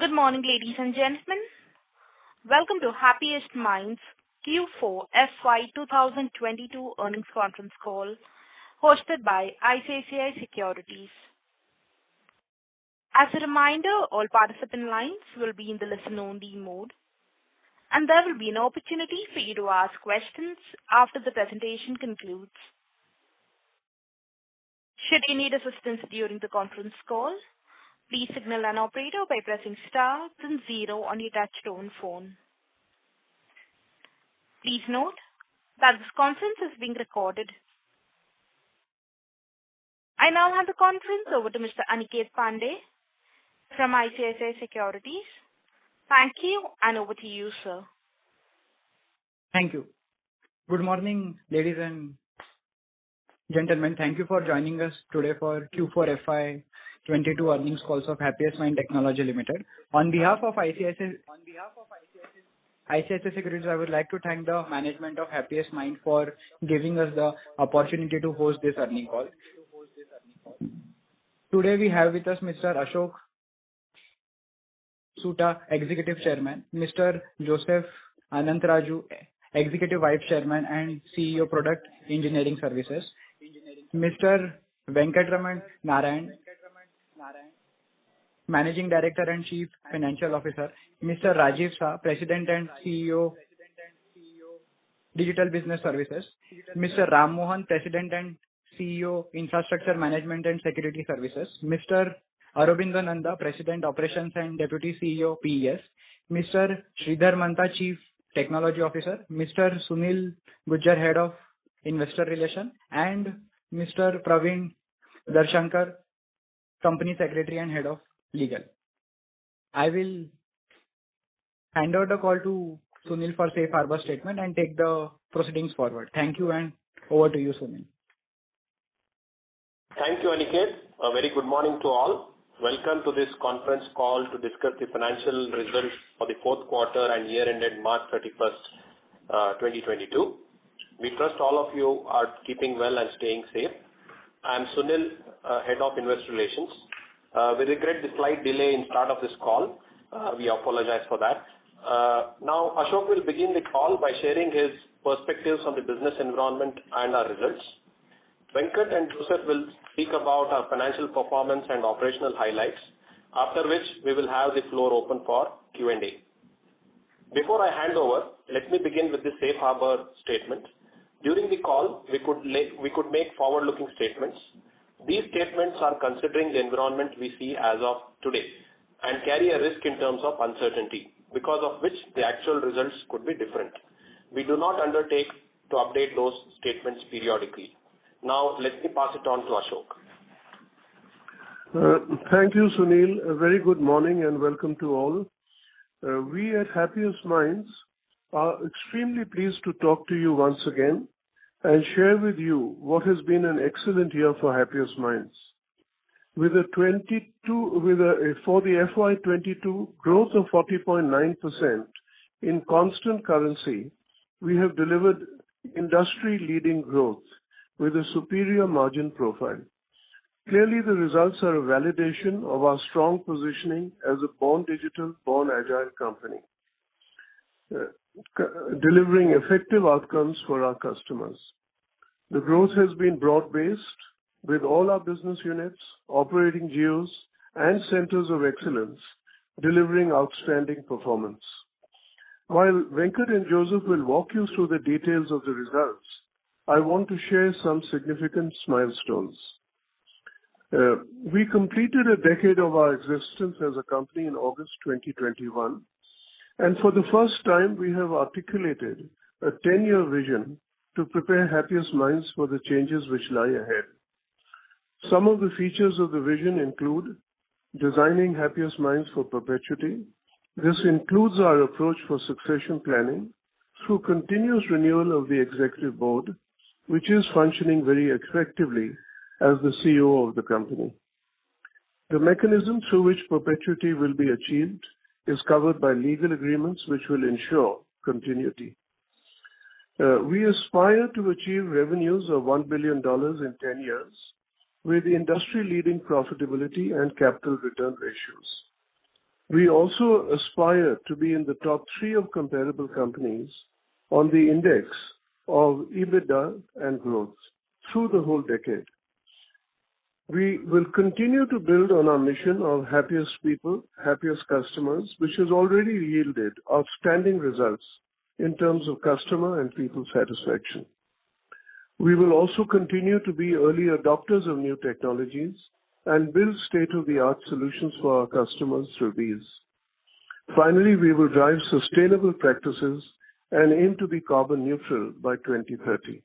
Good morning, ladies and gentlemen. Welcome to Happiest Minds Q4FY22 earnings conference call hosted by ICICI Securities. As a reminder, all participant lines will be in the listen-only mode, and there will be an opportunity for you to ask questions after the presentation concludes. Should you need assistance during the conference call, please signal an operator by pressing star then 0 on your touch-tone phone. Please note that this conference is being recorded. I now hand the conference over to Mr. Aniket Pandey from ICICI Securities. Thank you, and over to you, sir. Thank you. Good morning, ladies and gentlemen. Thank you for joining us today for Q4FY22 earnings calls of Happiest Mind Technology Limited. On behalf of ICICI Securities, I would like to thank the management of Happiest Mind for giving us the opportunity to host this earnings call. Today we have with us Mr. Ashok Soota, Executive Chairman, Mr. Joseph Anantharaju, Executive Vice Chairman and CEO Product Engineering Services, Mr. Venkatraman Narayan, Managing Director and Chief Financial Officer, Mr. Rajiv Shah, President and CEO Digital Business Services, Mr. Ram Mohan, President and CEO Infrastructure Management and Security Services, Mr. Aurobindo Nanda, President Operations and Deputy CEO PES, Mr. Sridhar Mantha, Chief Technology Officer, Mr. Sunil Gujjar, Head of Investor Relations, and Mr. Praveen Darshankar, Company Secretary and Head of Legal. I will hand over the call to Sunil for safe harbor statement and take the proceedings forward. Thank you, and over to you, Sunil. Thank you, Aniket. A very good morning to all. Welcome to this conference call to discuss the financial results for the fourth quarter and year ended March 31st, 2022. We trust all of you are keeping well and staying safe. I am Sunil, Head of Investor Relations. We regret the slight delay in start of this call. We apologize for that. Now, Ashok will begin the call by sharing his perspectives on the business environment and our results. Venkat and Joseph will speak about our financial performance and operational highlights, after which we will have the floor open for Q&A. Before I hand over, let me begin with the safe harbor statement. During the call, we could make forward-looking statements. These statements are considering the environment we see as of today and carry a risk in terms of uncertainty, because of which the actual results could be different. We do not undertake to update those statements periodically. Now, let me pass it on to Ashok. Thank you, Sunil. A very good morning and welcome to all. We at Happiest Minds are extremely pleased to talk to you once again and share with you what has been an excellent year for Happiest Minds. For the FY22 growth of 40.9% in constant currency, we have delivered industry-leading growth with a superior margin profile. Clearly, the results are a validation of our strong positioning as a born digital, born agile company, delivering effective outcomes for our customers. The growth has been broad-based with all our business units, operating geos, and centers of excellence delivering outstanding performance. While Venkat and Joseph will walk you through the details of the results, I want to share some significant milestones. We completed a decade of our existence as a company in August 2021, and for the first time, we have articulated a 10-year vision to prepare Happiest Minds for the changes which lie ahead. Some of the features of the vision include designing Happiest Minds for perpetuity. This includes our approach for succession planning through continuous renewal of the executive board, which is functioning very effectively as the CEO of the company. The mechanism through which perpetuity will be achieved is covered by legal agreements which will ensure continuity. We aspire to achieve revenues of $1 billion in 10 years with industry-leading profitability and capital return ratios. We also aspire to be in the top 3 of comparable companies on the index of EBITDA and growth through the whole decade. We will continue to build on our mission of happiest people, happiest customers, which has already yielded outstanding results in terms of customer and people satisfaction. We will also continue to be early adopters of new technologies and build state-of-the-art solutions for our customers through these. Finally, we will drive sustainable practices and aim to be carbon neutral by 2030.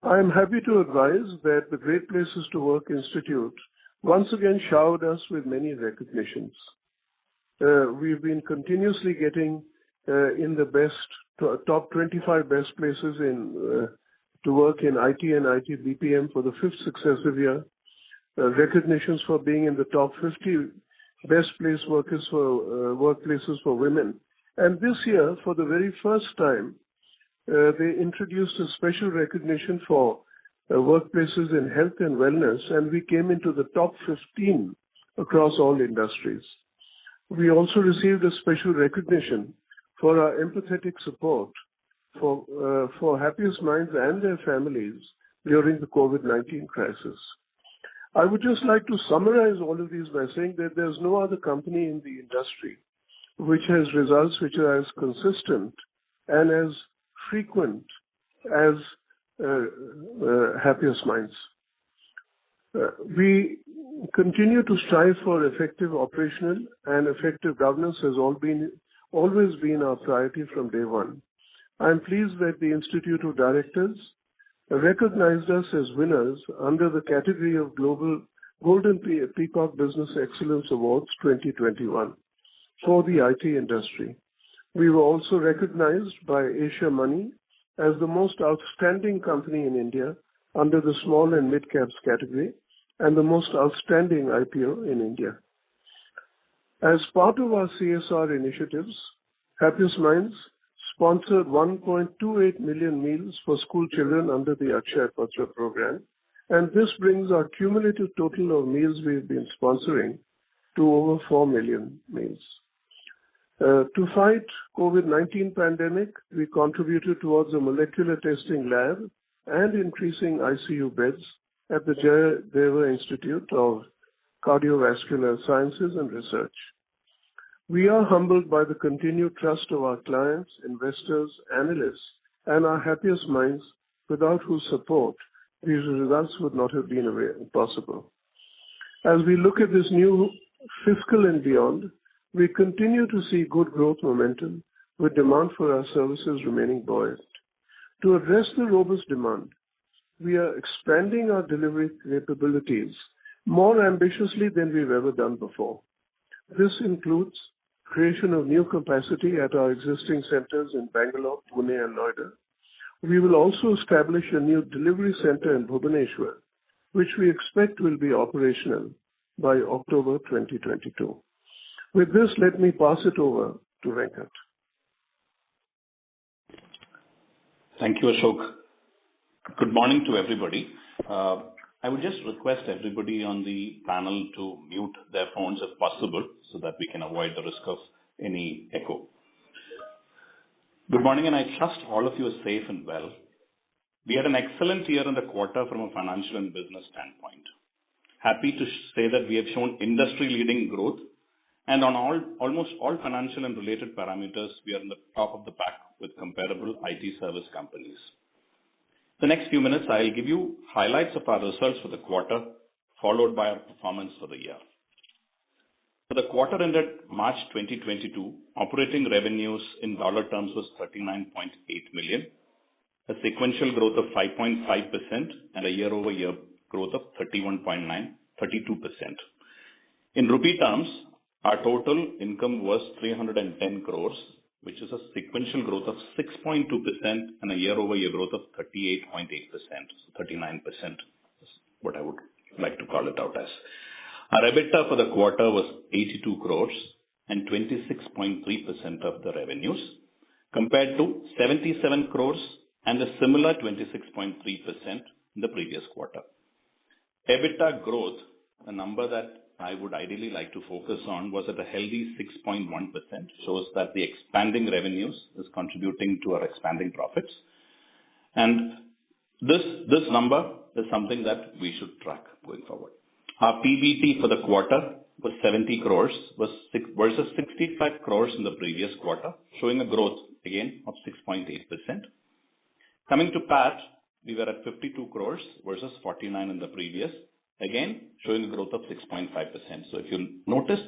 I am happy to advise that the Great Places to Work Institute once again showered us with many recognitions. We've been continuously getting in the top 25 best places to work in IT and IT BPM for the 5th successive year. Recognitions for being in the top 50 best workplaces for women. And this year, for the very first time, they introduced a special recognition for workplaces in health and wellness, and we came into the top 15 across all industries. We also received a special recognition for our empathetic support for Happiest Minds and their families during the COVID-19 crisis. I would just like to summarize all of these by saying that there's no other company in the industry which has results which are as consistent and as frequent as Happiest Minds. We continue to strive for effective operational and effective governance has always been our priority from day one. I am pleased that the Institute of Directors recognized us as winners under the category of Global Golden Peacock Business Excellence Awards 2021 for the IT industry. We were also recognized by Asia Money as the most outstanding company in India under the small and mid-caps category and the most outstanding IPO in India. As part of our CSR initiatives, Happiest Minds sponsored 1.28 million meals for school children under the Akshaya Patra program, and this brings our cumulative total of meals we've been sponsoring to over 4 million meals. To fight COVID-19 pandemic, we contributed towards a molecular testing lab and increasing ICU beds at the Jayadeva Institute of Cardiovascular Sciences and Research. We are humbled by the continued trust of our clients, investors, analysts, and our Happiest Minds, without whose support these results would not have been possible. As we look at this new fiscal and beyond, we continue to see good growth momentum with demand for our services remaining buoyant. To address the robust demand, we are expanding our delivery capabilities more ambitiously than we've ever done before. This includes creation of new capacity at our existing centers in Bangalore, Pune, and Noida. We will also establish a new delivery center in Bhubaneswar, which we expect will be operational by October 2022. With this, let me pass it over to Venkat. Thank you, Ashok. Good morning to everybody. I would just request everybody on the panel to mute their phones if possible so that we can avoid the risk of any echo. Good morning, and I trust all of you are safe and well. We had an excellent year in the quarter from a financial and business standpoint. Happy to say that we have shown industry-leading growth, and on almost all financial and related parameters, we are in the top of the pack with comparable IT service companies. The next few minutes, I'll give you highlights of our results for the quarter, followed by our performance for the year. For the quarter ended March 2022, operating revenues in dollar terms was $39.8 million, a sequential growth of 5.5% and a year-over-year growth of 32%. In rupee terms, our total income was 310 crores, which is a sequential growth of 6.2% and a year-over-year growth of 38.8%. So 39% is what I would like to call it out as. Our EBITDA for the quarter was 82 crores and 26.3% of the revenues, compared to 77 crores and a similar 26.3% in the previous quarter. EBITDA growth, a number that I would ideally like to focus on was at a healthy 6.1%, shows that the expanding revenues is contributing to our expanding profits. And this number is something that we should track going forward. Our PBT for the quarter was 70 crores versus 65 crores in the previous quarter, showing a growth again of 6.8%. Coming to PAT, we were at 52 crores versus 49 in the previous, again showing a growth of 6.5%. So if you notice,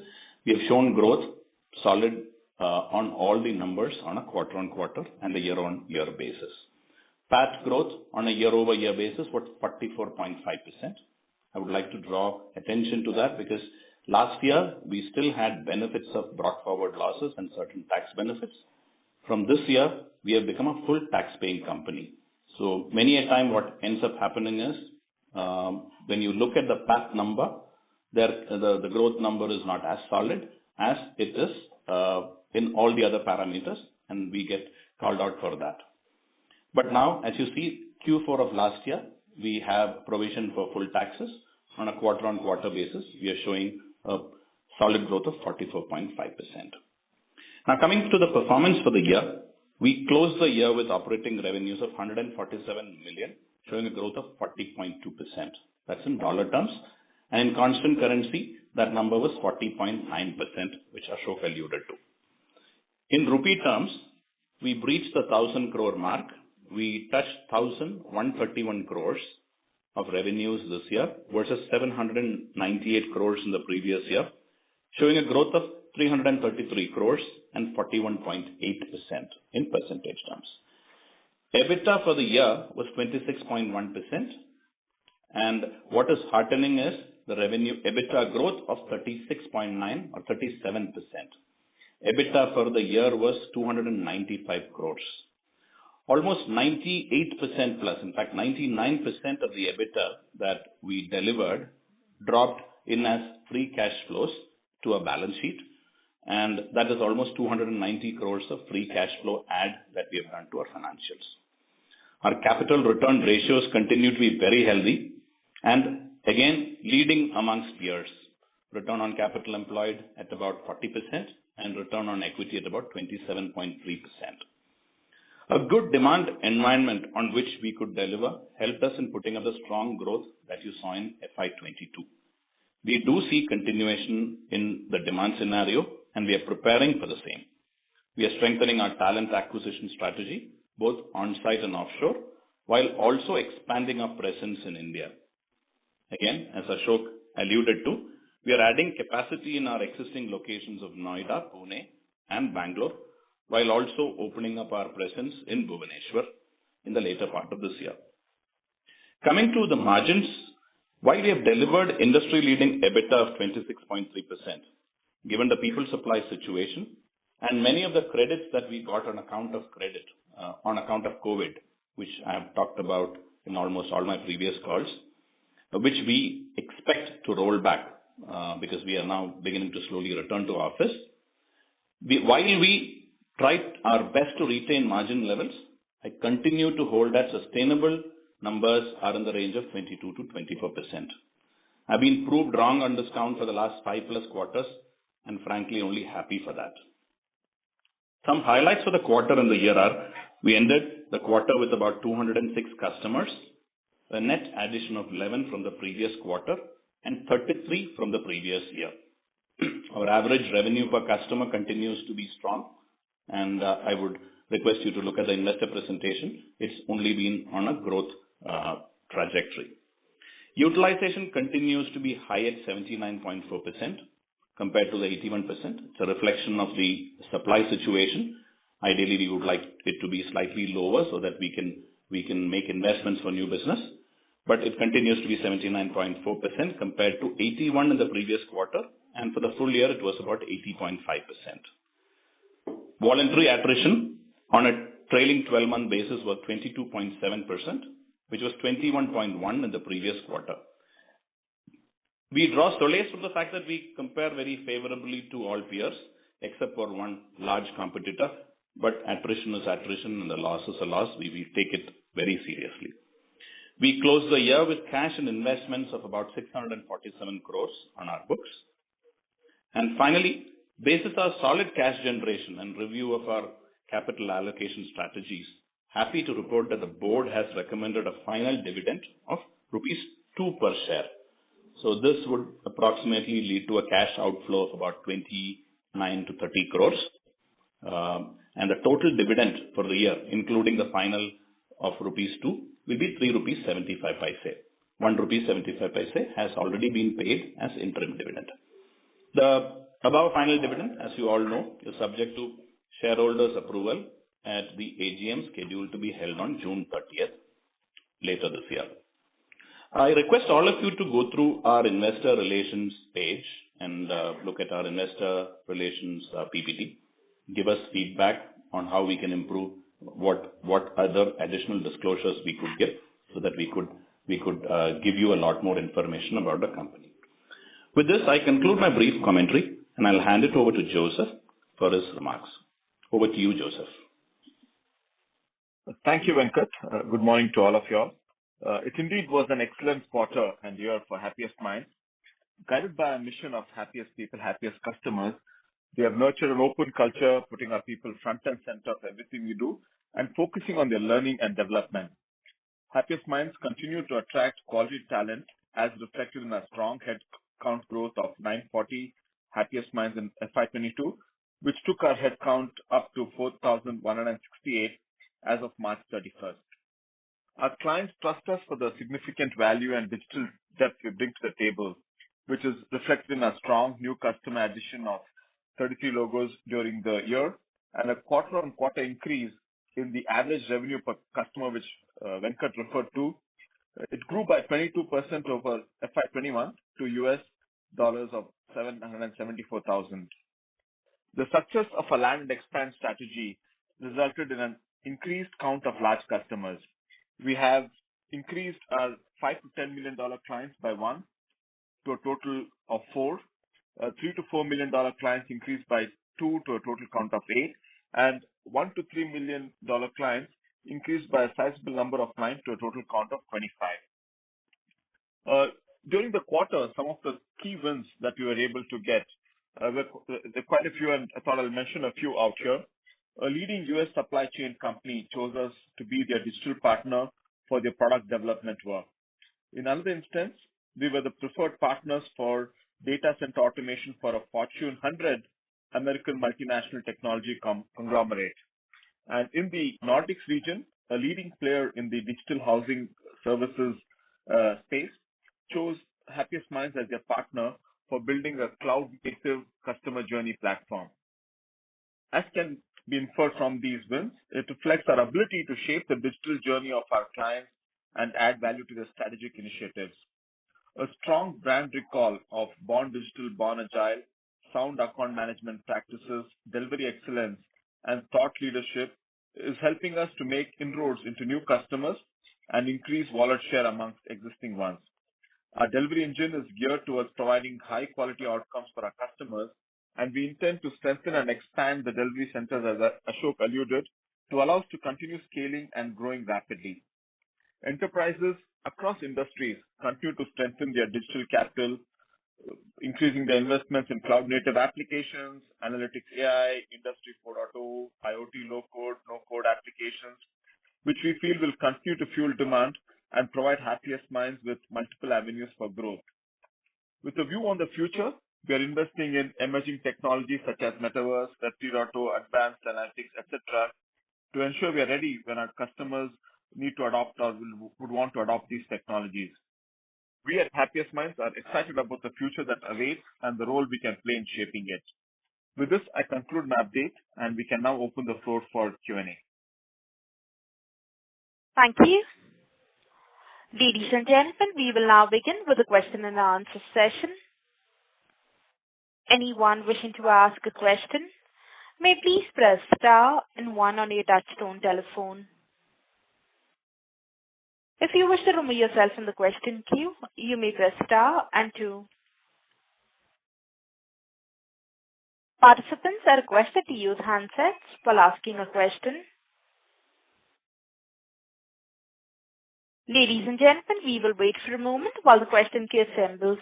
we have shown growth solid on all the numbers on a quarter-on-quarter and a year-on-year basis. PAT growth on a year-over-year basis was 44.5%. I would like to draw attention to that because last year we still had benefits of brought forward losses and certain tax benefits. From this year, we have become a full tax-paying company. So many a time what ends up happening is when you look at the PAT number, the growth number is not as solid as it is in all the other parameters, and we get called out for that. But now, as you see, Q4 of last year, we have provision for full taxes. On a quarter-on-quarter basis, we are showing a solid growth of 44.5%. Now, coming to the performance for the year, we closed the year with operating revenues of 147 million, showing a growth of 40.2%. That's in dollar terms. And in constant currency, that number was 40.9%, which Ashok alluded to. In rupee terms, we breached the 1,000 crore mark. We touched 1,131 crores of revenues this year versus 798 crores in the previous year, showing a growth of 333 crores and 41.8% in percentage terms. EBITDA for the year was 26.1%. And what is heartening is the revenue EBITDA growth of 36.9 or 37%. EBITDA for the year was 295 crores. Almost 98% plus, in fact 99% of the EBITDA that we delivered dropped in as free cash flows to a balance sheet, and that is almost 290 crores of free cash flow add that we have done to our financials. Our capital return ratios continue to be very healthy and again leading amongst peers. Return on capital employed at about 40% and return on equity at about 27.3%. A good demand environment on which we could deliver helped us in putting up the strong growth that you saw in FY22. We do see continuation in the demand scenario and we are preparing for the same. We are strengthening our talent acquisition strategy, both on-site and offshore, while also expanding our presence in India. Again, as Ashok alluded to, we are adding capacity in our existing locations of Noida, Pune, and Bangalore, while also opening up our presence in Bhubaneswar in the later part of this year. Coming to the margins, while we have delivered industry-leading EBITDA of 26.3%, given the people supply situation and many of the credits that we got on account of COVID, which I have talked about in almost all my previous calls, which we expect to roll back because we are now beginning to slowly return to office. While we tried our best to retain margin levels, I continue to hold that sustainable numbers are in the range of 22 to 24%. I've been proved wrong on this count for the last 5+ quarters and frankly only happy for that. Some highlights for the quarter and the year are, we ended the quarter with about 206 customers, a net addition of 11 from the previous quarter and 33 from the previous year. Our average revenue per customer continues to be strong, and I would request you to look at the investor presentation. It's only been on a growth trajectory. Utilization continues to be high at 79.4% compared to the 81%. It's a reflection of the supply situation. Ideally, we would like it to be slightly lower so that we can make investments for new business. But it continues to be 79.4% compared to 81 in the previous quarter, and for the full year it was about 80.5%. Voluntary attrition on a trailing 12-month basis was 22.7%, which was 21.1 in the previous quarter. We draw solace from the fact that we compare very favorably to all peers, except for one large competitor, but attrition is attrition and the loss is a loss. We take it very seriously. We closed the year with cash and investments of about 647 crores on our books. And finally, based on our solid cash generation and review of our capital allocation strategies, happy to report that the board has recommended a final dividend of rupees 2 per share. So this would approximately lead to a cash outflow of about 29 to 30 crores. And the total dividend for the year, including the final of rupees 2, will be 3 rupees 75 paise. 1 rupee 75 paise has already been paid as interim dividend. The above final dividend, as you all know, is subject to shareholders' approval at the AGM scheduled to be held on June 30th, later this year. I request all of you to go through our investor relations page and look at our investor relations PPT. Give us feedback on how we can improve, what other additional disclosures we could give, so that we could give you a lot more information about the company. With this, I conclude my brief commentary, and I'll hand it over to Joseph for his remarks. Over to you, Joseph. Thank you, Venkat. Good morning to all of you all. It indeed was an excellent quarter and year for Happiest Minds. Guided by a mission of happiest people, happiest customers, we have nurtured an open culture, putting our people front and center of everything we do and focusing on their learning and development. Happiest Minds continue to attract quality talent as reflected in a strong headcount growth of 940 Happiest Minds in FY22, which took our headcount up to 4,168 as of March 31st. Our clients trust us for the significant value and digital depth we bring to the table, which is reflected in a strong new customer addition of 33 logos during the year and a quarter-on-quarter increase in the average revenue per customer, which Venkat referred to. It grew by 22% over FY21 to US dollars of $774,000. The success of a land and expand strategy resulted in an increased count of large customers. We have increased our $5 to $10 million clients by 1 to a total of 4. $3 to $4 million clients increased by 2 to a total count of 8, and $1 to $3 million clients increased by a sizable number of clients to a total count of 25. During the quarter, some of the key wins that we were able to get, there are quite a few, and I thought I'll mention a few out here. A leading US supply chain company chose us to be their digital partner for their product development work. In another instance, we were the preferred partners for data center automation for a Fortune 100 American multinational technology conglomerate. And in the Nordics region, a leading player in the digital housing services space chose Happiest Minds as their partner for building a cloud-native customer journey platform. As can be inferred from these wins, it reflects our ability to shape the digital journey of our clients and add value to their strategic initiatives. A strong brand recall of Born Digital, Born Agile, sound account management practices, delivery excellence, and thought leadership is helping us to make inroads into new customers and increase wallet share amongst existing ones. Our delivery engine is geared towards providing high-quality outcomes for our customers, and we intend to strengthen and expand the delivery centers, as Ashok alluded, to allow us to continue scaling and growing rapidly. Enterprises across industries continue to strengthen their digital capital, increasing their investments in cloud-native applications, analytics AI, Industry 4.0, IoT low-code, no-code applications, which we feel will continue to fuel demand and provide Happiest Minds with multiple avenues for growth. With a view on the future, we are investing in emerging technologies such as Metaverse, Web 3.0, advanced analytics, etc., to ensure we are ready when our customers need to adopt or would want to adopt these technologies. We at Happiest Minds are excited about the future that awaits and the role we can play in shaping it. With this, I conclude my update, and we can now open the floor for Q&A. Thank you. Ladies and gentlemen, we will now begin with the question and answer session. Anyone wishing to ask a question may please press star and 1 on your touchtone telephone. If you wish to remove yourself from the question queue, you may press star and 2. Participants are requested to use handsets while asking a question. Ladies and gentlemen, we will wait for a moment while the question queue assembles.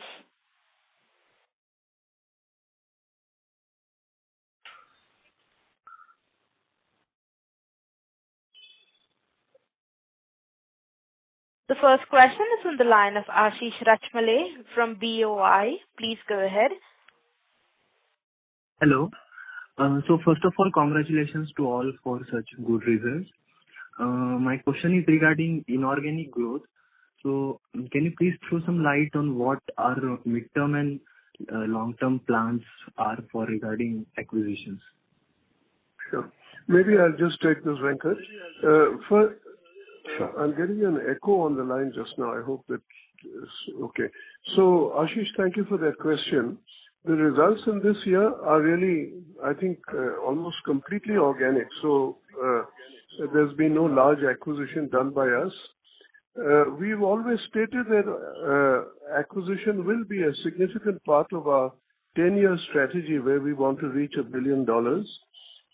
The first question is on the line of Ashish Rachmale from BOI. Please go ahead. Hello. So first of all, congratulations to all for such good results. My question is regarding inorganic growth. So can you please throw some light on what our midterm and long-term plans are for regarding acquisitions? Sure. Maybe I'll just take this, Venkat. I'm getting an echo on the line just now. I hope that is okay. So, Ashish, thank you for that question. The results in this year are really, I think, almost completely organic. So, there's been no large acquisition done by us. We've always stated that acquisition will be a significant part of our 10-year strategy where we want to reach $1 billion.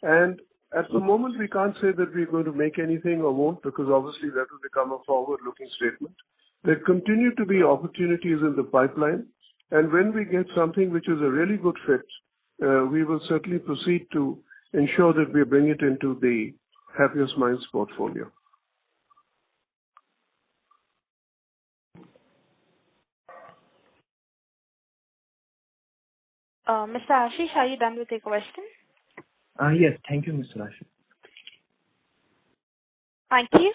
And at the moment, we can't say that we're going to make anything or won't, because obviously that will become a forward-looking statement. There continue to be opportunities in the pipeline, and when we get something which is a really good fit, we will certainly proceed to ensure that we bring it into the Happiest Minds portfolio. Mr. Ashish, are you done with your question? Yes, thank you, Mr. Ashish. Thank you.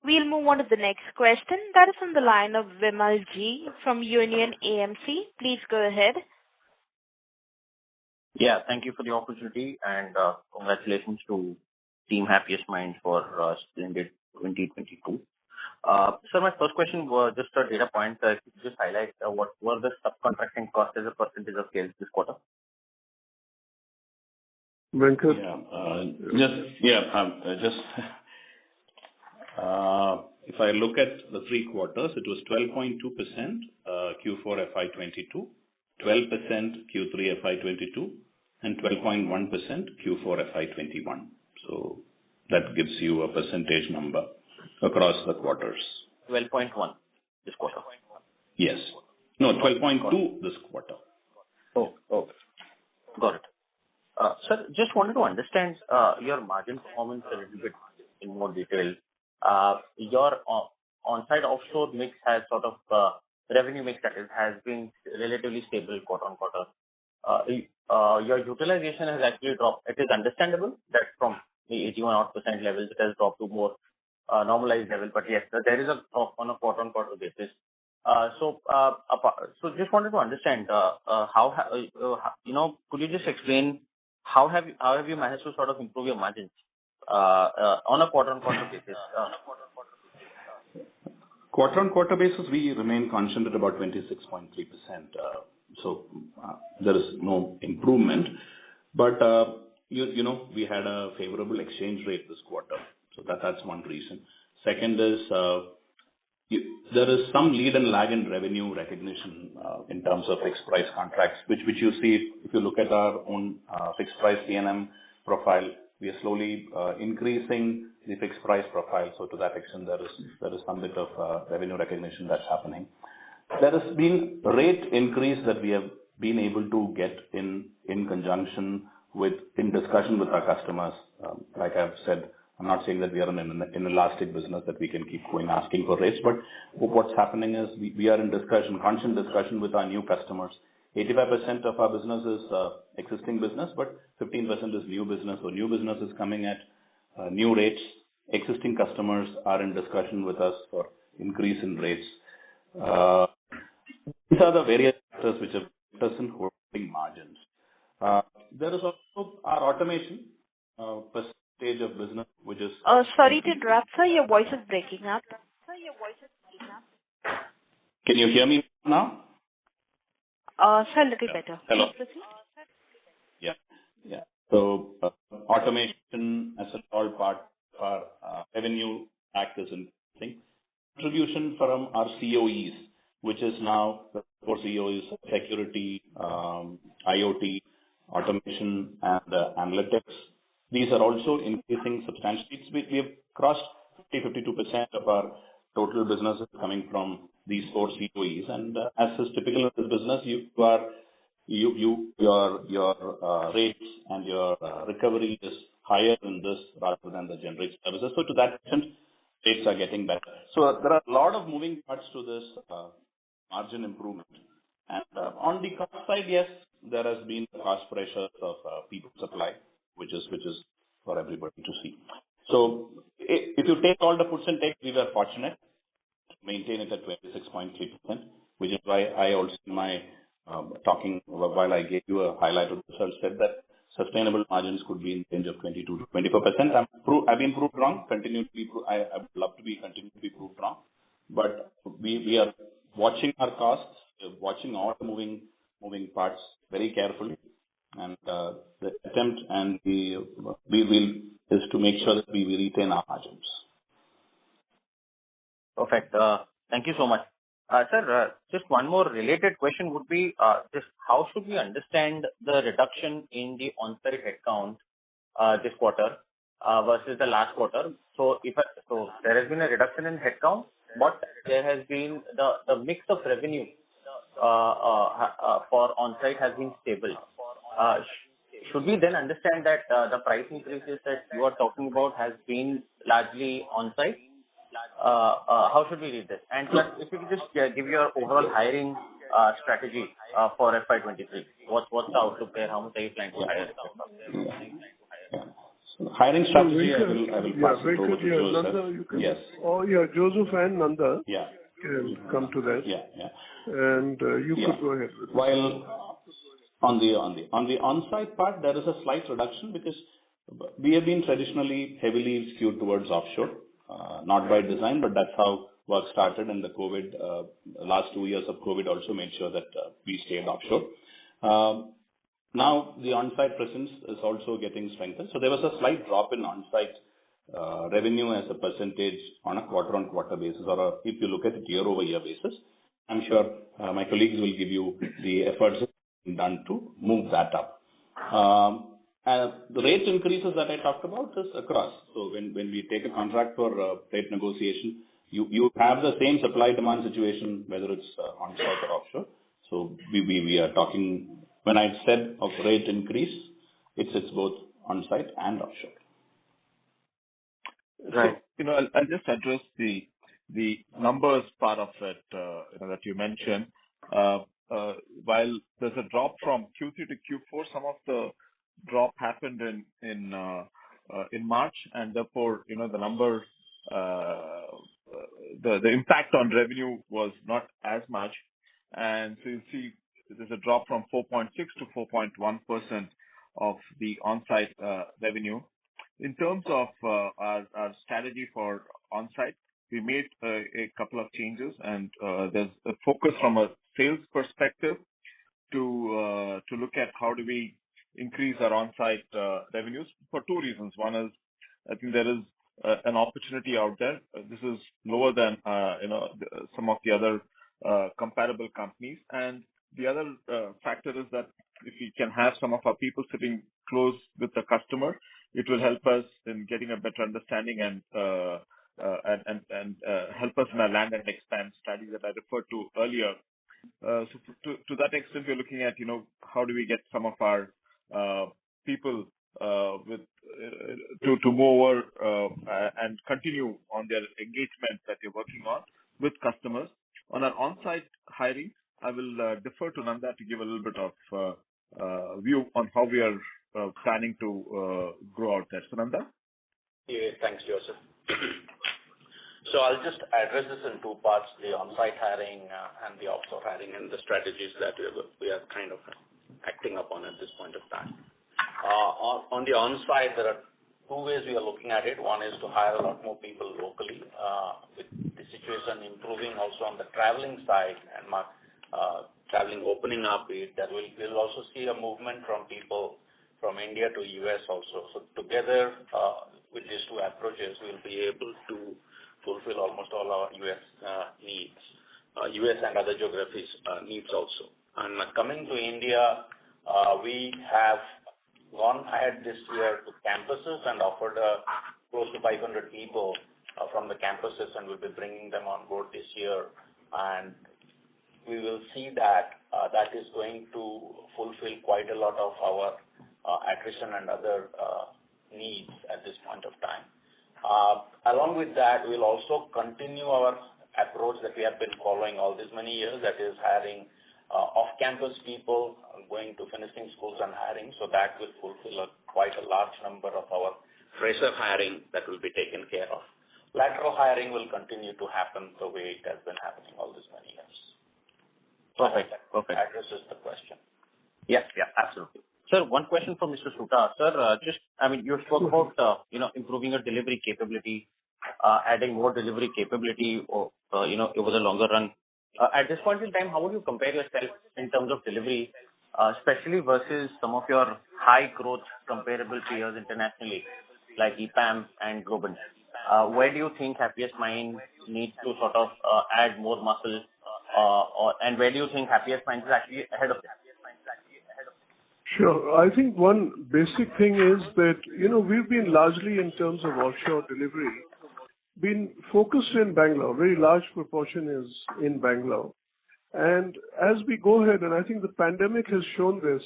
We'll move on to the next question. That is on the line of Vimal G from Union AMC. Please go ahead. Yeah, thank you for the opportunity and congratulations to Team Happiest Minds for splendid 2022. So my first question was just a data point. Could you just highlight what were the subcontracting costs as a percentage of sales this quarter? Venkat? If I look at the 3 quarters, it was 12.2% Q4FY22, 12% Q3FY22, and 12.1% Q4FY21. So that gives you a percentage number across the quarters. 12.1 this quarter? Yes. No, 12.2 this quarter. Oh, got it. Sir, just wanted to understand your margin performance a little bit in more detail. Your on-site offshore mix has sort of revenue mix that has been relatively stable quarter on quarter. Your utilization has actually dropped. It is understandable that from the 81% levels it has dropped to more normalized level, but yes, there is a drop on a quarter on quarter basis. So just wanted to understand could you just explain how have you managed to sort of improve your margins on a quarter on quarter basis? Quarter on quarter basis, we remain constant at about 26.3%. So there is no improvement, but we had a favorable exchange rate this quarter, so that's one reason. Second is there is some lead and lag in revenue recognition in terms of fixed price contracts, which you see if you look at our own fixed price T&M profile. We are slowly increasing the fixed price profile. So to that extent, there is some bit of revenue recognition that's happening. There has been rate increase that we have been able to get in conjunction in discussion with our customers. Like I've said, I'm not saying that we are in an elastic business that we can keep going asking for rates, but what's happening is we are in constant discussion with our new customers. 85% of our business is existing business, but 15% is new business. So new business is coming at new rates. Existing customers are in discussion with us for increase in rates. These are the various factors which have percent holding margins. There is also our automation percentage of business, which is... Sorry to interrupt, sir. Your voice is breaking up. Can you hear me now? Sir, a little better. Hello. Please proceed. Yeah. So automation as a all part of our revenue act is increasing. Contribution from our COEs, which is now the 4 COEs, security, IoT, automation, and analytics. These are also increasing substantially. We have crossed 52% of our total business is coming from these four COEs. And as is typical of this business, your rates and your recovery is higher in this rather than the generic services. So to that extent, rates are getting better. So there are a lot of moving parts to this margin improvement. And on the cost side, yes, there has been cost pressures of people supply, which is for everybody to see. So if you take all the puts and takes, we were fortunate to maintain it at 26.3%, which is why I also in my talking while I gave you a highlight of the results said that sustainable margins could be in the range of 22 to 24%. I've been proved wrong. I would love to continue to be proved wrong, but we are watching our costs, watching all the moving parts very carefully, and the attempt and we will is to make sure that we retain our margins. Perfect. Thank you so much. Sir, just one more related question would be just how should we understand the reduction in the on-site headcount this quarter versus the last quarter? So there has been a reduction in headcount, but there has been the mix of revenue for on-site has been stable. Should we then understand that the price increases that you are talking about has been largely on-site? How should we read this? And plus, if you could just give your overall hiring strategy for FY23. What's the outlook there? How much are you planning to hire? So hiring strategy, I will pass it over to Joseph. Nanda, yes. Oh, yeah, Joseph and Nanda can come to that. And you could go ahead with While on the on-site part, there is a slight reduction because we have been traditionally heavily skewed towards offshore. Not by design, but that's how work started, and the COVID, last 2 years of COVID also made sure that we stayed offshore. Now the on-site presence is also getting strengthened. So there was a slight drop in on-site revenue as a percentage on a quarter-on-quarter basis, or if you look at it year-over-year basis. I'm sure my colleagues will give you the efforts done to move that up. The rate increases that I talked about is across. So when we take a contract for rate negotiation, you have the same supply-demand situation, whether it's on-site or offshore. So we are talking, when I said of rate increase, it's both on-site and offshore. Right. So, I'll just address the numbers part of it that you mentioned. While there's a drop from Q3 to Q4, some of the drop happened in March, and therefore, the number, the impact on revenue was not as much. And so you see there's a drop from 4.6 to 4.1% of the on-site revenue. In terms of our strategy for on-site, we made a couple of changes, and there's a focus from a sales perspective to look at how do we increase our on-site revenues for two reasons. One is, I think there is an opportunity out there. This is lower than some of the other comparable companies, and the other factor is that if we can have some of our people sitting close with the customer, it will help us in getting a better understanding and help us in our land and expand strategy that I referred to earlier. So to that extent, we're looking at how do we get some of our people to move over and continue on their engagement that you're working on with customers. On our on-site hiring, I will defer to Nanda to give a little bit of view on how we are planning to grow out there. So Nanda? Yeah, thanks, Joseph. So I'll just address this in two parts, the on-site hiring and the offshore hiring and the strategies that we are kind of acting upon at this point of time. On the on-site, there are two ways we are looking at it. One is to hire a lot more people locally, with the situation improving also on the traveling side and traveling opening up. We'll also see a movement from people from India to US also. So together with these two approaches, we'll be able to fulfill almost all our US needs, US and other geographies needs also. And coming to India, we have gone ahead this year to campuses and offered close to 500 people from the campuses, and we'll be bringing them on board this year. And we will see that that is going to fulfill quite a lot of our attrition and other needs at this point of time. Along with that, we'll also continue our approach that we have been following all these many years, that is hiring off-campus people, going to finishing schools and hiring. So that will fulfill quite a large number of our fresher hiring that will be taken care of. Lateral hiring will continue to happen the way it has been happening all these many years. Perfect. Perfect. Addresses the question. Yeah, absolutely. Sir, one question for Mr. Suta. Sir, you spoke about, improving your delivery capability, adding more delivery capability, over the longer run. At this point in time, how would you compare yourself in terms of delivery, especially versus some of your high growth comparable peers internationally, like EPAM and Globant? Where do you think Happiest Minds needs to sort of add more muscle, and where do you think Happiest Minds is actually ahead of them? Sure. I think one basic thing is that, we've been largely in terms of offshore delivery, been focused in Bangalore. Very large proportion is in Bangalore. And as we go ahead, and I think the pandemic has shown this,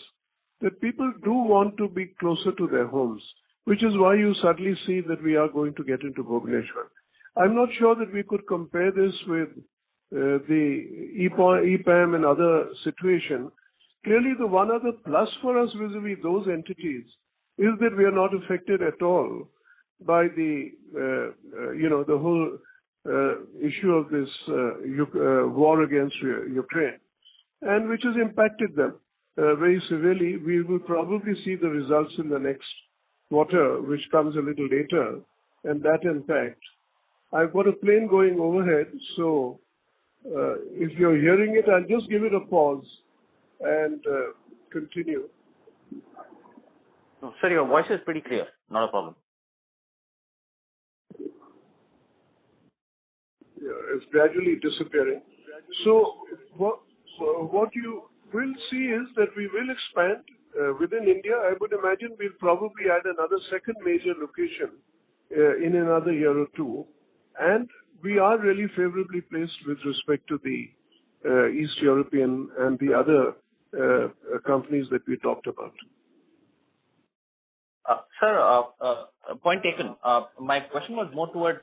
that people do want to be closer to their homes, which is why you suddenly see that we are going to get into Bhubaneswar. I'm not sure that we could compare this with the EPAM and other situation. Clearly, the one other plus for us vis-a-vis those entities is that we are not affected at all by the whole issue of this war against Ukraine, and which has impacted them very severely. We will probably see the results in the next quarter, which comes a little later, and that impact. I've got a plane going overhead, so if you're hearing it, I'll just give it a pause and continue. No, sir, your voice is pretty clear. Not a problem. Yeah, it's gradually disappearing. So what you will see is that we will expand within India. I would imagine we'll probably add another second major location in another year or two. And we are really favorably placed with respect to the East European and the other companies that we talked about. Sir, point taken. My question was more towards,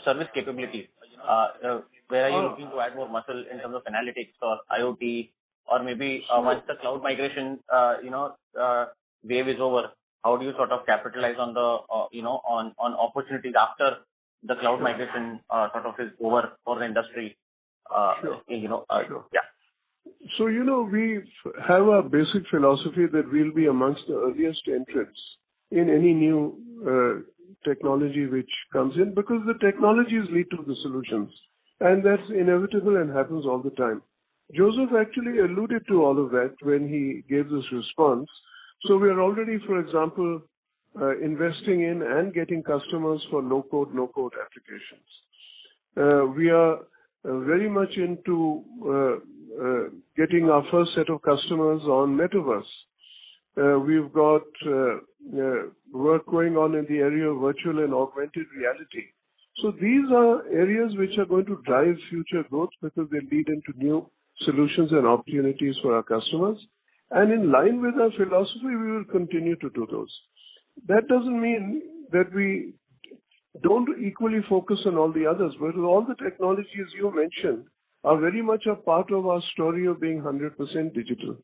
service capabilities. Where are you looking to add more muscle in terms of analytics or IoT, or maybe once the cloud migration, wave is over, how do you sort of capitalize on the, on opportunities after the cloud migration sort of is over for the industry? Sure. Yeah. So, we have a basic philosophy that we'll be amongst the earliest entrants in any new technology which comes in, because the technologies lead to the solutions, and that's inevitable and happens all the time. Joseph actually alluded to all of that when he gave this response. So we are already, for example, investing in and getting customers for low-code, no-code applications. We are very much into getting our first set of customers on Metaverse. We've got work going on in the area of virtual and augmented reality. So these are areas which are going to drive future growth because they lead into new solutions and opportunities for our customers. And in line with our philosophy, we will continue to do those. That doesn't mean that we don't equally focus on all the others, but all the technologies you mentioned are very much a part of our story of being 100% digital.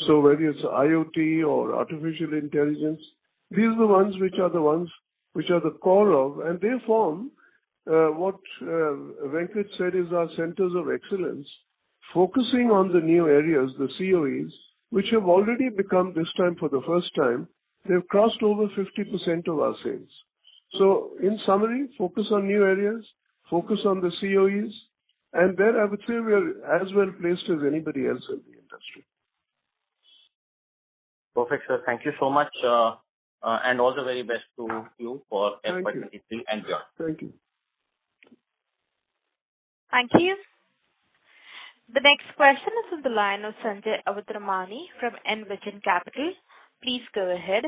So whether it's IoT or artificial intelligence, these are the ones which are the core of, and they form what Venkat said is our centers of excellence, focusing on the new areas, the COEs, which have already become, this time for the first time, they've crossed over 50% of our sales. So in summary, focus on new areas, focus on the COEs, and there I would say we are as well placed as anybody else in the industry. Perfect, sir. Thank you so much, and all the very best to you for FY23 and beyond. Thank you. Thank you. The next question is on the line of Sanjay Avutramani from Envision Capital. Please go ahead.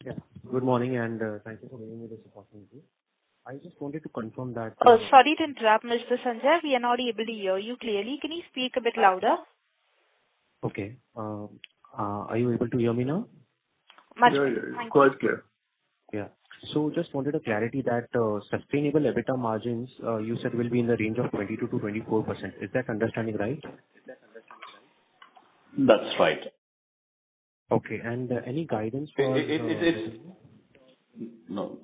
Yeah. Good morning, and thank you for giving me this opportunity. I just wanted to confirm that... Sorry to interrupt, Mr. Sanjay. We are not able to hear you clearly. Can you speak a bit louder? Okay. Are you able to hear me now? Much Yeah, better. Thank quite you. clear. Yeah. So just wanted a clarity that sustainable EBITDA margins, you said will be in the range of 22 to 24%. Is that understanding right? That's right. Okay. And any guidance for... No,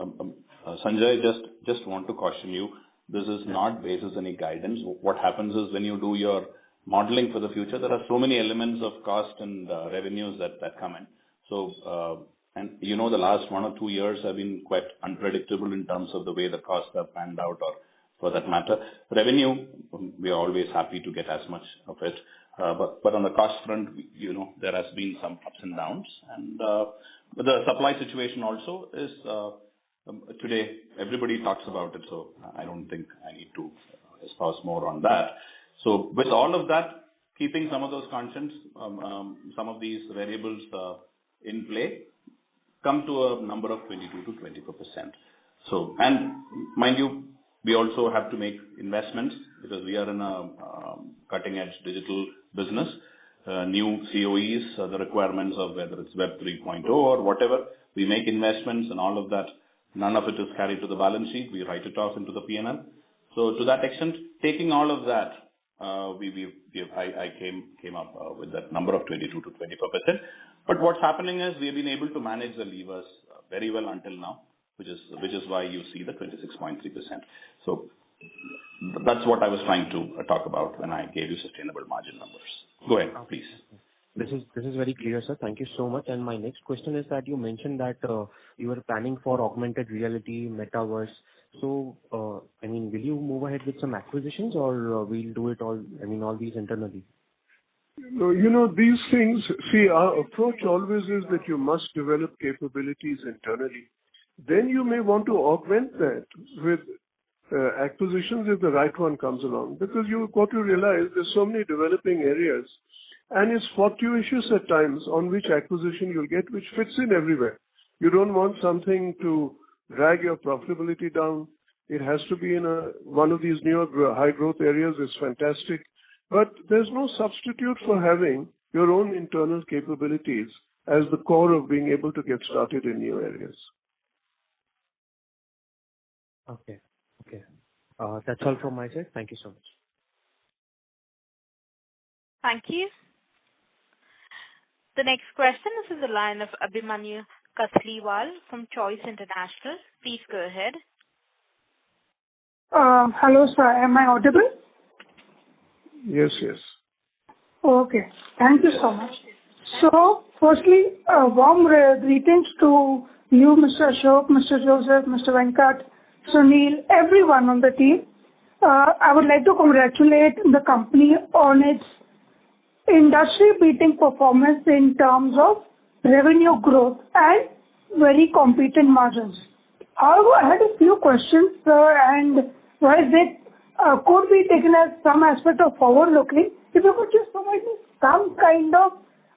Sanjay, just want to caution you. This is not based on any guidance. What happens is when you do your modeling for the future, there are so many elements of cost and revenues that come in. So, and the last 1 or 2 years have been quite unpredictable in terms of the way the costs have panned out, or for that matter, revenue, we are always happy to get as much of it. But on the cost front, there has been some ups and downs. And the supply situation also is, today, everybody talks about it, so I don't think I need to espouse more on that. So with all of that, keeping some of those constants, some of these variables in play, come to a number of 22 to 24%. So, and mind you, we also have to make investments because we are in a cutting-edge digital business. New COEs, the requirements of whether it's Web 3.0 or whatever, we make investments and all of that. None of it is carried to the balance sheet. We write it off into the P&L. So to that extent, taking all of that, I came up with that number of 22 to 24%. But what's happening is we have been able to manage the levers very well until now, which is why you see the 26.3%. So that's what I was trying to talk about when I gave you sustainable margin numbers. Go ahead, please. This is very clear, sir. Thank you so much. And my next question is that you mentioned that you were planning for augmented reality, metaverse. So, will you move ahead with some acquisitions, or we'll do it all these internally? No, these things, see, our approach always is that you must develop capabilities internally. Then you may want to augment that with acquisitions if the right one comes along. Because you've got to realize there's so many developing areas, and it's fortuitous at times on which acquisition you'll get, which fits in everywhere. You don't want something to drag your profitability down. It has to be in one of these newer high growth areas. Is fantastic. But there's no substitute for having your own internal capabilities as the core of being able to get started in new areas. Okay. That's all from my side. Thank you so much. Thank you. The next question is in the line of Abhimanyu Kasliwal from Choice International. Please go ahead. Hello, sir. Am I audible? Yes. Okay. Thank you so much. So, firstly, warm greetings to you, Mr. Ashok, Mr. Joseph, Mr. Venkat, Sunil, everyone on the team. I would like to congratulate the company on its industry-beating performance in terms of revenue growth and very competent margins. However, I had a few questions, sir, and while they could be taken as some aspect of forward-looking, if you could just provide me some kind of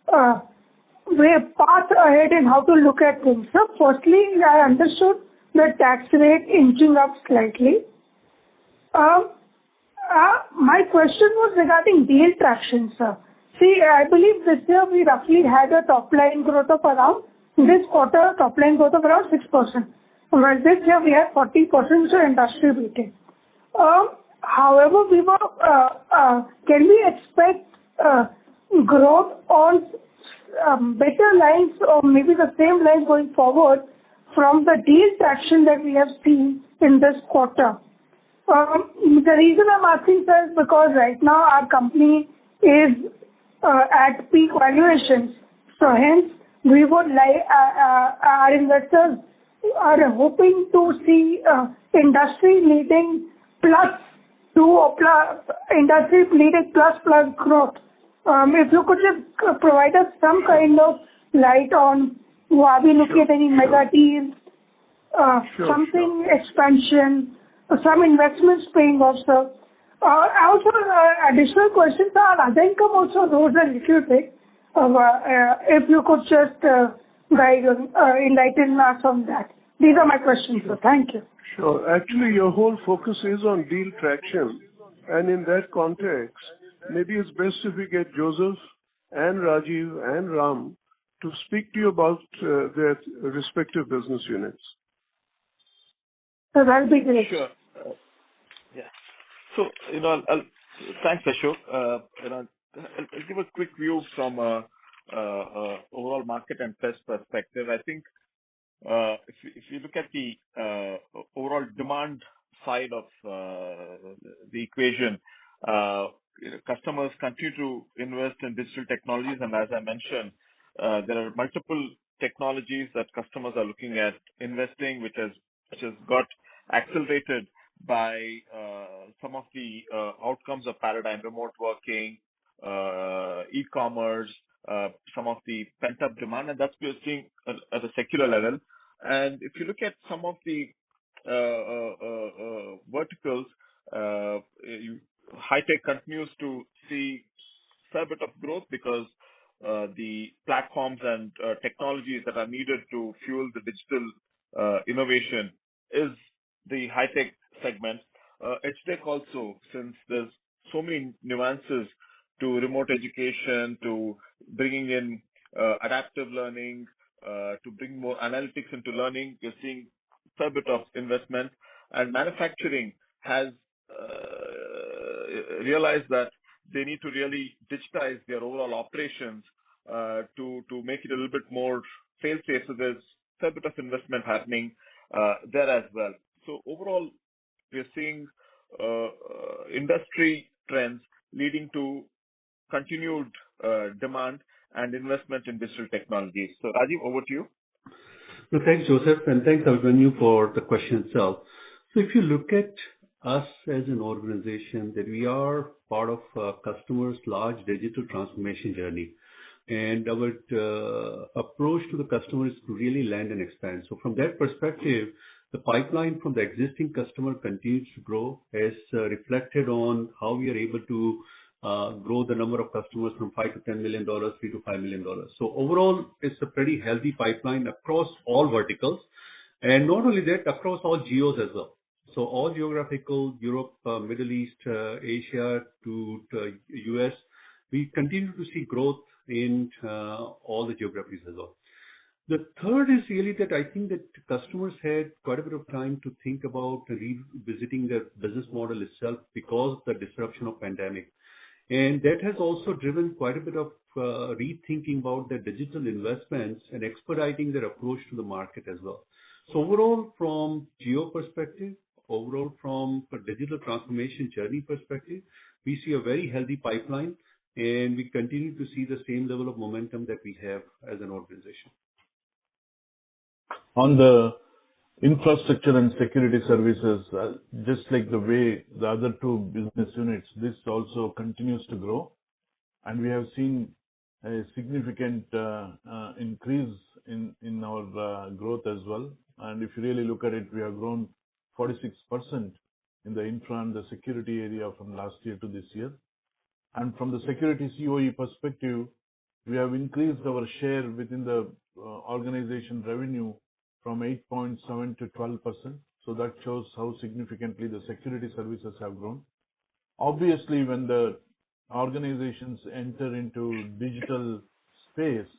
path ahead in how to look at things. So, firstly, I understood the tax rate inching up slightly. My question was regarding deal traction, sir. See, I believe this year we roughly had a top-line growth of around, this quarter, top-line growth of around 6%. While this year we had 40%, which are industry-beating. However, can we expect growth on better lines or maybe the same lines going forward from the deal traction that we have seen in this quarter? The reason I'm asking, sir, is because right now our company is at peak valuations. So hence, we would like, our investors are hoping to see industry-leading industry-leading plus growth. If you could just provide us some kind of light on, are we looking at any mega deals, expansion, some investments paying off, sir. Also, additional questions are other income also rose a little bit. If you could just enlighten us on that. These are my questions, sir. Thank you. Sure. Actually, your whole focus is on deal traction. And in that context, maybe it's best if we get Joseph and Rajiv and Ram to speak to you about their respective business units. So that'll be great. Sure. Yeah. So, thanks, Ashok. I'll give a quick view from overall market and test perspective. I think if you look at the overall demand side of the equation, customers continue to invest in digital technologies, and as I mentioned, there are multiple technologies that customers are looking at investing, which has got accelerated by some of the outcomes of paradigm, remote working, e-commerce, some of the pent-up demand, and that's what we're seeing at a secular level. And if you look at some of the verticals, high-tech continues to see a fair bit of growth because the platforms and technologies that are needed to fuel the digital innovation is the high-tech segment. EdTech also, since there's so many nuances to remote education, to bringing in adaptive learning, to bring more analytics into learning, you're seeing a fair bit of investment. And manufacturing has realized that they need to really digitize their overall operations to make it a little bit more fail-safe. So there's a fair bit of investment happening there as well. So overall, we're seeing industry trends leading to continued demand and investment in digital technologies. So Rajiv, over to you. No, thanks, Joseph, and thanks, Abhimanyu, for the question itself. So if you look at us as an organization, that we are part of customers' large digital transformation journey. And our approach to the customer is to really land and expand. So from that perspective, the pipeline from the existing customer continues to grow, as reflected on how we are able to grow the number of customers from $5 to $10 million, $3 to $5 million. So overall, it's a pretty healthy pipeline across all verticals. And not only that, across all geos as well. So all geographical, Europe, Middle East, Asia to US, we continue to see growth in all the geographies as well. The third is really that I think that customers had quite a bit of time to think about revisiting their business model itself because of the disruption of pandemic. And that has also driven quite a bit of rethinking about their digital investments and expediting their approach to the market as well. So overall, from geo perspective, overall from a digital transformation journey perspective, we see a very healthy pipeline, and we continue to see the same level of momentum that we have as an organization. On the infrastructure and security services, just like the way the other two business units, this also continues to grow. And we have seen a significant increase in our growth as well. And if you really look at it, we have grown 46% in the infra and the security area from last year to this year. And from the security COE perspective, we have increased our share within the organization revenue from 8.7 to 12%. So that shows how significantly the security services have grown. Obviously, when the organizations enter into digital space,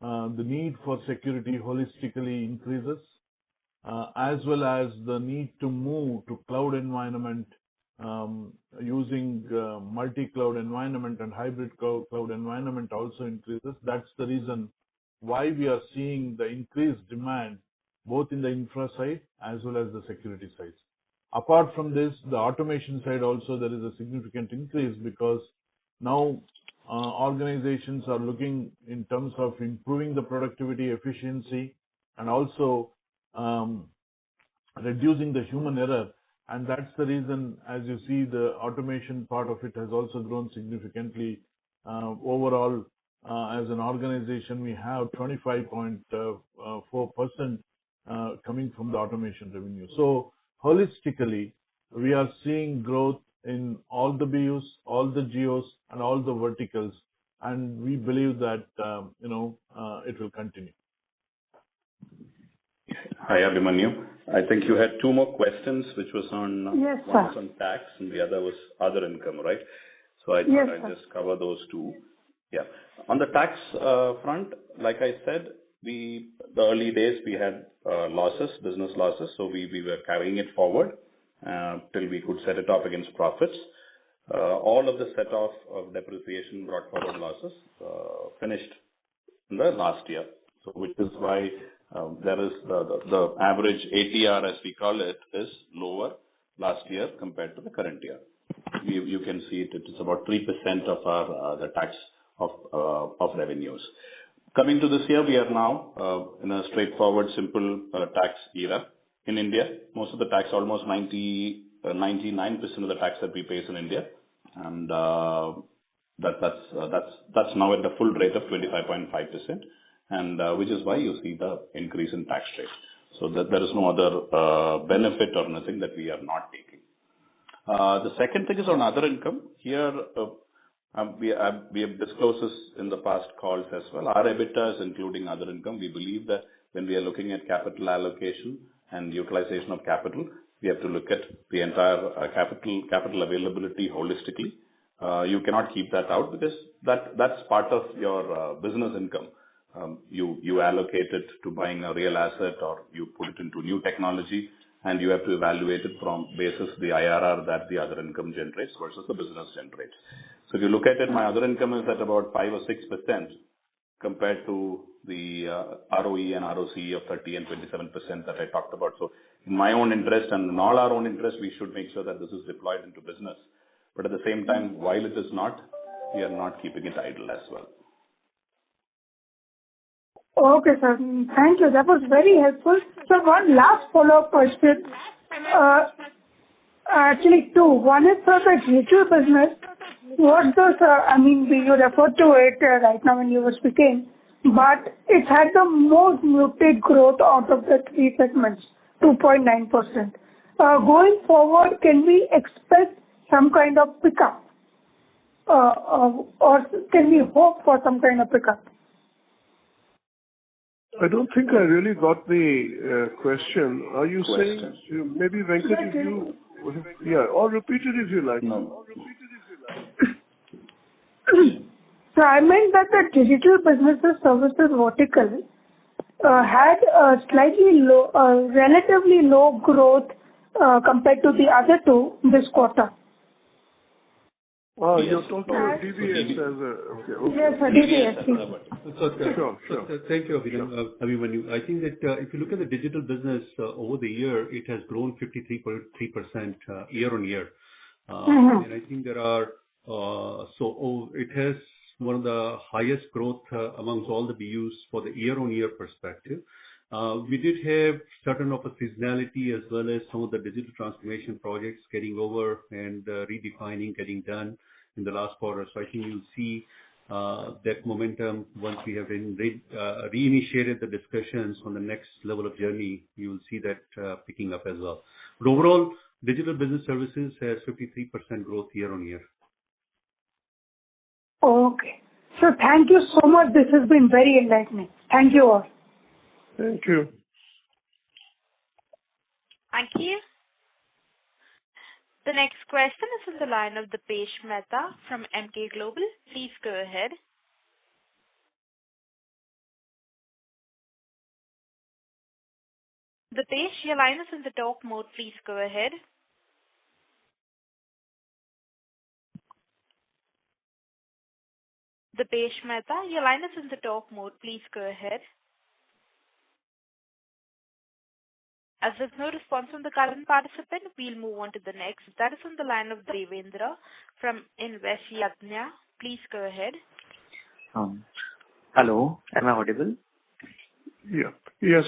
the need for security holistically increases, as well as the need to move to cloud environment using multi-cloud environment and hybrid cloud environment also increases. That's the reason why we are seeing the increased demand both in the infra side as well as the security side. Apart from this, the automation side also there is a significant increase because now organizations are looking in terms of improving the productivity, efficiency, and also reducing the human error. And that's the reason, as you see, the automation part of it has also grown significantly. Overall, as an organization, we have 25.4% coming from the automation revenue. So holistically, we are seeing growth in all the BUs, all the geos, and all the verticals. And we believe that, it will continue. Hi, Abhimanyu. I think you had two more questions, which was on Yes, one was sir. on tax and the other was other income, right? So I Yes, thought I'd sir. just cover those two. Yeah. On the tax front, like I said, the early days we had losses, business losses, so we were carrying it forward till we could set it off against profits. All of the set off of depreciation brought forward losses finished in the last year. So which is why there is the average ATR, as we call it, is lower last year compared to the current year. You can see it is about 3% of our the tax of revenues. Coming to this year, we are now in a straightforward, simple tax era in India. Most of the tax, almost 99% of the tax that we pay is in India, and that's now at the full rate of 25.5%, and which is why you see the increase in tax rate. So that there is no other benefit or nothing that we are not taking. The second thing is on other income. Here, we have disclosed this in the past calls as well. Our EBITDA is including other income. We believe that when we are looking at capital allocation and utilization of capital, we have to look at the entire capital availability holistically. You cannot keep that out because that's part of your business income. You allocate it to buying a real asset or you put it into new technology, and you have to evaluate it from basis the IRR that the other income generates versus the business generates. So if you look at it, my other income is at about 5 or 6% compared to the ROE and ROCE of 30 and 27% that I talked about. So in my own interest and in all our own interest, we should make sure that this is deployed into business. But at the same time, while it is not, we are not keeping it idle as well. Okay, sir. Thank you. That was very helpful. So one last follow-up question. Actually, two. One is for the digital business. What does, you referred to it right now when you were speaking, but it had the most muted growth out of the three segments, 2.9%. Going forward, can we expect some kind of pickup? Or can we hope for some kind of pickup? I don't think I really got the question. Are you saying, maybe Venkat, if you... Yeah, or repeat it if you like. No. So I meant that the digital businesses services vertical had a slightly low, relatively low growth compared to the other two this quarter. Oh, you're talking about DBS as a... Okay. Yes, DBS. Sure. Thank you, Abhimanyu. I think that if you look at the digital business over the year, it has grown 53.3% year on year. And I think there are, it has one of the highest growth amongst all the BUs for the year on year perspective. We did have certain of a seasonality as well as some of the digital transformation projects getting over and redefining, getting done in the last quarter. So I think you'll see that momentum once we have reinitiated the discussions on the next level of journey. You will see that picking up as well. But overall, digital business services has 53% growth year on year. Okay. So thank you so much. This has been very enlightening. Thank you all. Thank you. Thank you. The next question is from the line of Dipesh Mehta from MK Global. Please go ahead. Dipesh, your line is in the talk mode. Please go ahead. Dipesh Mehta, your line is in the talk mode. Please go ahead. As there's no response from the current participant, we'll move on to the next. That is on the line of Devendra from Invest Yadnya. Please go ahead. Hello, am I audible? Yeah. Yes.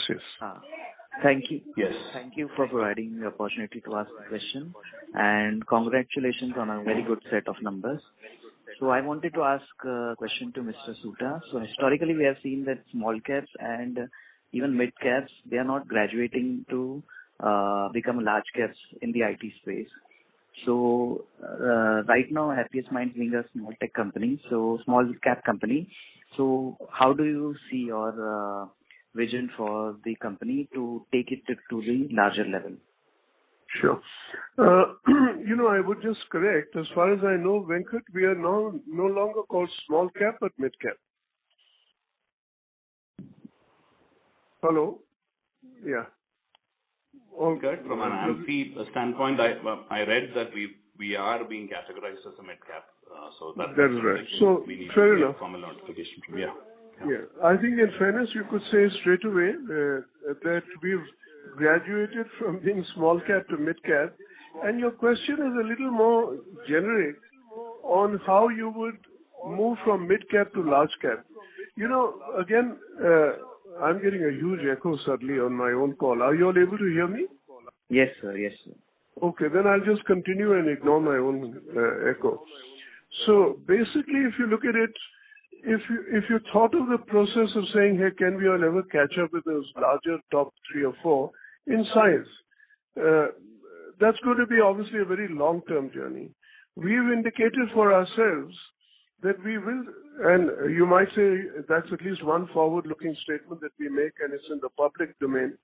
Thank you. Yes. Thank you for providing the opportunity to ask the question, and congratulations on a very good set of numbers. So I wanted to ask a question to Mr. Soota. So historically, we have seen that small caps and even mid caps, they are not graduating to become large caps in the IT space. So right now, Happiest Minds being a small tech company, so small cap company. So how do you see your vision for the company to take it to the larger level? Sure. I would just correct. As far as I know, Venkat, we are now no longer called small cap, but mid cap. Hello? Yeah. Okay. From an AMFI standpoint, I read that we are being categorized as a mid cap. So that's right. So we need fair to enough. get formal notification from. Yeah. I think in fairness, you could say straight away that we've graduated from being small cap to mid cap. And your question is a little more generic on how you would move from mid cap to large cap. Again, I'm getting a huge echo suddenly on my own call. Are you all able to hear me? Yes, sir. Yes, sir. Okay, then I'll just continue and ignore my own echo. So basically, if you look at it, if you thought of the process of saying, hey, can we all ever catch up with those larger top 3 or 4 in size, that's going to be obviously a very long-term journey. We've indicated for ourselves that we will, and you might say that's at least one forward-looking statement that we make, and it's in the public domain,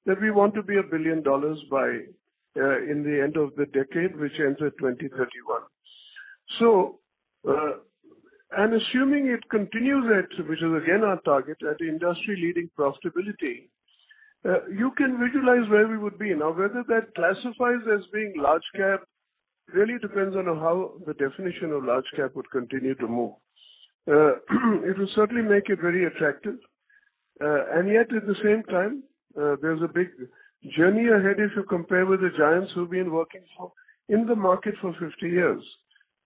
that we want to be $1 billion by in the end of the decade, which ends at 2031. So, and assuming it continues at, which is again our target, at industry-leading profitability, you can visualize where we would be. Now, whether that classifies as being large cap really depends on how the definition of large cap would continue to move. It will certainly make it very attractive. And yet, at the same time, there's a big journey ahead if you compare with the giants who've been working in the market for 50 years.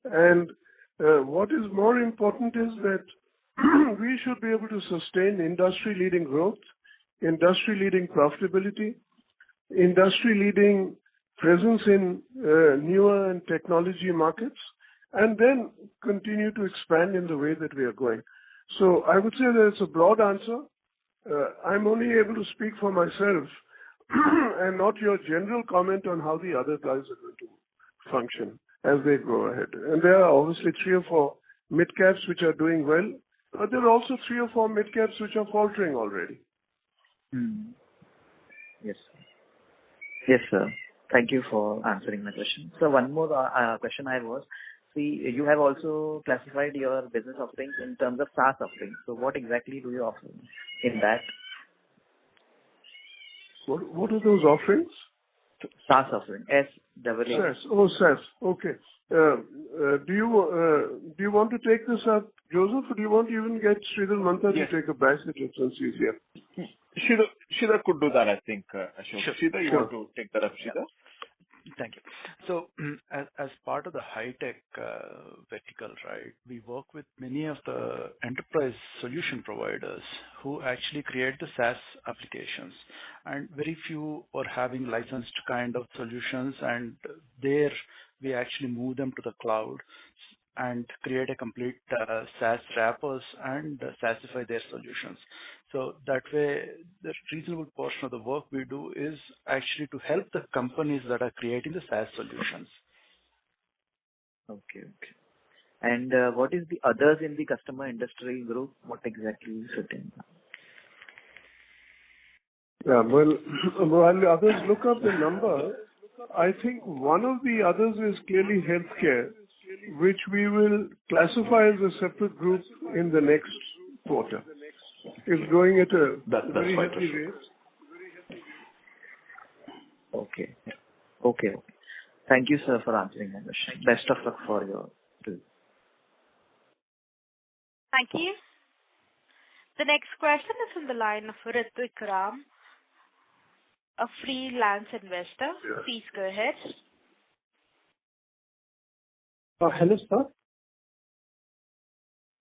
And what is more important is that we should be able to sustain industry-leading growth, industry-leading profitability, industry-leading presence in newer and technology markets, and then continue to expand in the way that we are going. So I would say that it's a broad answer. I'm only able to speak for myself and not your general comment on how the other guys are going to function as they go ahead. And there are obviously 3 or 4 mid-caps which are doing well, but there are also 3 or 4 mid-caps which are faltering already. Yes, sir. Yes, sir. Thank you for answering my question. So one more question I was, you have also classified your business offerings in terms of SaaS offerings. So what exactly do you offer in that? What are those offerings? SaaS offering. SaaS. Oh, SaaS. Okay. Do you want to take this up, Joseph, or do you want to even get Sridhar Mantha to take a bash at it since he's here? Sridhar could do that, I think, Ashok. Sure. Sridhar, you want to take that up, Sridhar? Thank you. So, as part of the high-tech vertical, right, we work with many of the enterprise solution providers who actually create the SaaS applications, and very few are having licensed kind of solutions, and there we actually move them to the cloud and create a complete SaaS wrappers and SaaSify their solutions. So that way, the reasonable portion of the work we do is actually to help the companies that are creating the SaaS solutions. Okay. And what is the others in the customer industry group? What exactly is it in? Yeah, well, while others look up the number, I think one of the others is clearly healthcare, which we will classify as a separate group in the next quarter. It's going at a very healthy rate. Okay. Thank you, sir, for answering my question. Best of luck for your do. Thank you. The next question is from the line of Ritvik Ram, a freelance investor. Yeah. Please go ahead. Hello, sir.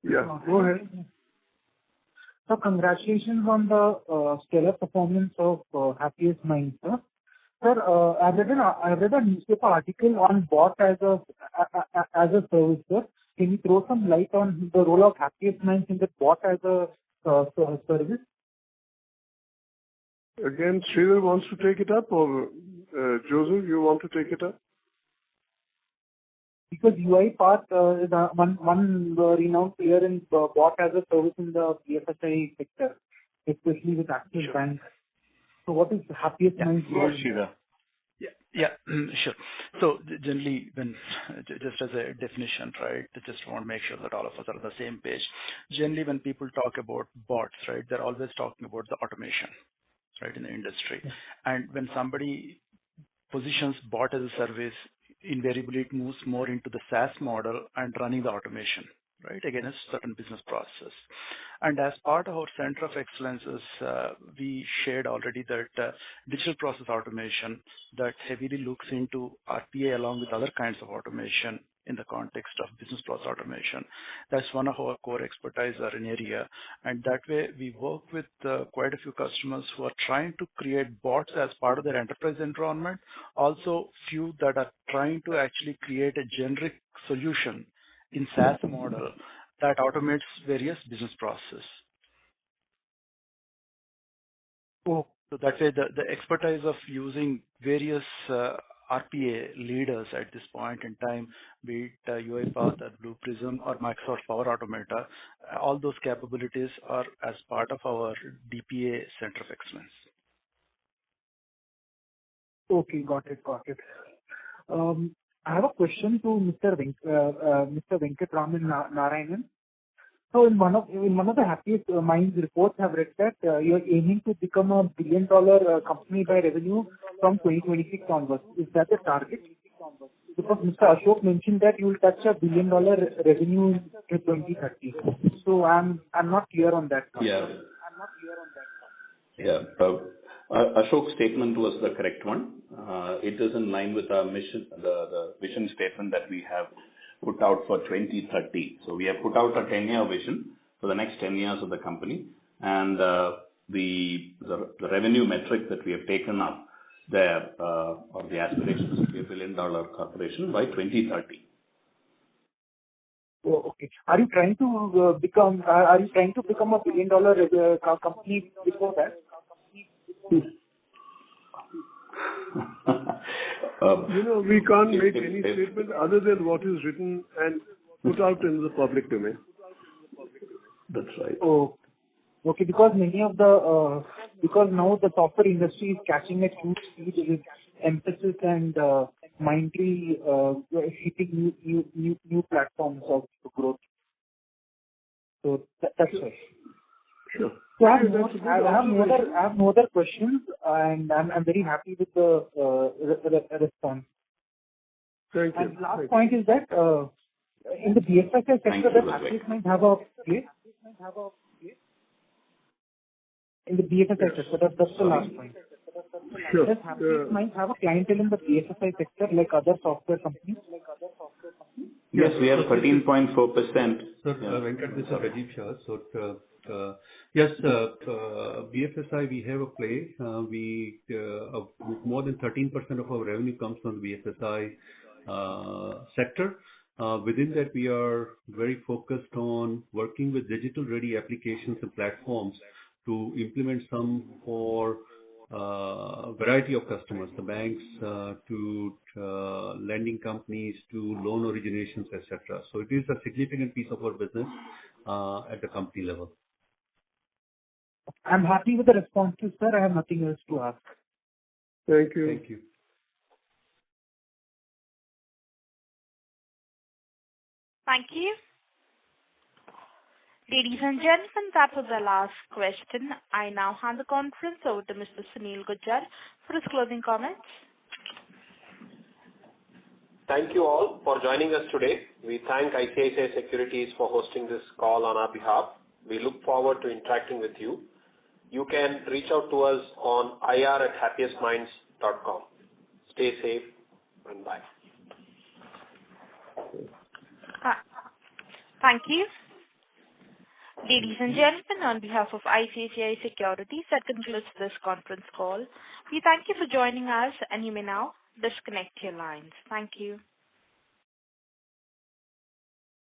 Yeah, go ahead. So congratulations on the stellar performance of Happiest Minds, sir. Sir, I read a newspaper article on bot as a service, sir. Can you throw some light on the role of Happiest Minds in the bot as a service? Again, Sridhar wants to take it up, or Joseph, you want to take it up? Because UiPath is one renowned player in bot as a service in the BFSI sector. especially with Axis Bank. So what is Happiest Minds? Sure. So generally, when just as a definition, right, I just want to make sure that all of us are on the same page. Generally, when people talk about bots, right, they're always talking about the automation, right, in the industry. And when somebody positions bot as a service, invariably it moves more into the SaaS model and running the automation, right, against certain business process. And as part of our Center of Excellences, we shared already that digital process automation that heavily looks into RPA along with other kinds of automation in the context of business process automation. That's one of our core expertise or an area. And that way we work with quite a few customers who are trying to create bots as part of their enterprise environment. Also few that are trying to actually create a generic solution in SaaS model that automates various business processes. So that way the expertise of using various RPA leaders at this point in time, be it UiPath or Blue Prism or Microsoft Power Automata, all those capabilities are as part of our DPA Center of Excellence. Okay, got it. I have a question to Mr. Venkatraman Narayanan. So in one of the Happiest Minds reports, have read that you are aiming to become a $1 billion company by revenue from 2026 onwards. Is that the target? Because Mr. Ashok mentioned that you will touch $1 billion revenue in 2030. So I'm not clear on that. Ashok's statement was the correct one. It is in line with our mission, the vision statement that we have put out for 2030. So we have put out a 10-year vision for the next 10 years of the company, and the revenue metric that we have taken up there, or the aspirations to be $1 billion corporation by 2030. Oh, okay. Are you trying to become a $1 billion company before that? We can't make any statement other than what is written and put out in the public domain. That's right. Oh, okay. Because because now the software industry is catching at huge speed with emphasis and Mindtree hitting new platforms of growth. So that's right. Sure. So I have no other questions, and I'm very happy with the response. Thank you. And last point is that in the BFSI sector, does Happiest Minds have a place? In the BFSI sector, that's the last point. Sure. Does Happiest Minds have a clientele in the BFSI sector like other software companies? Yes, we have 13.4%. Sir, Venkat, this is Rajiv Shah. So, yes, BFSI, we have a play. More than 13% of our revenue comes from the BFSI sector. Within that, we are very focused on working with digital-ready applications and platforms to implement some for variety of customers, the banks to lending companies to loan originations, etc. So it is a significant piece of our business at the company level. I'm happy with the responses, sir. I have nothing else to ask. Thank you. Thank you. Thank you. Ladies and gentlemen, that was the last question. I now hand the conference over to Mr. Sunil Gujjar for his closing comments. Thank you all for joining us today. We thank ICICI Securities for hosting this call on our behalf. We look forward to interacting with you. You can reach out to us on ir@happiestminds.com. Stay safe and bye. Thank you. Ladies and gentlemen, on behalf of ICICI Securities, that concludes this conference call. We thank you for joining us, and you may now disconnect your lines. Thank you.